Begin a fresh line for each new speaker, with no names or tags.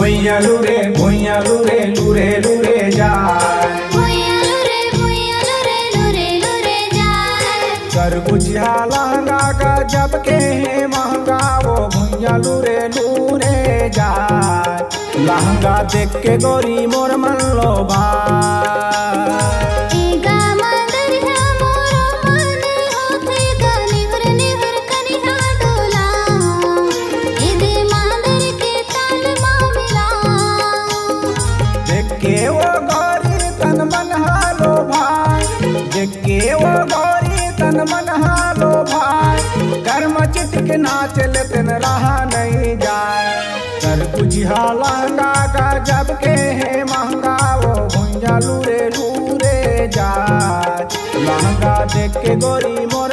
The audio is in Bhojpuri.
भुइया लूरे लूरे लूरे जाए। कर बुझिया लहंगा का जब के है महंगा वो भुइया लूरे लूरे जाए। लहंगा देख के गोरी मोर मन लो के वो गौरी तन मन हालो भाई, देख के वो गौरी तन मन हालो भाई। कर्म चित के नाच लेतन रहा नहीं जाए। कर बुझिया लहंगा का जब के है महंगा वो भुइया लूरे लूरे जाए। लहंगा देख के गोरी मोर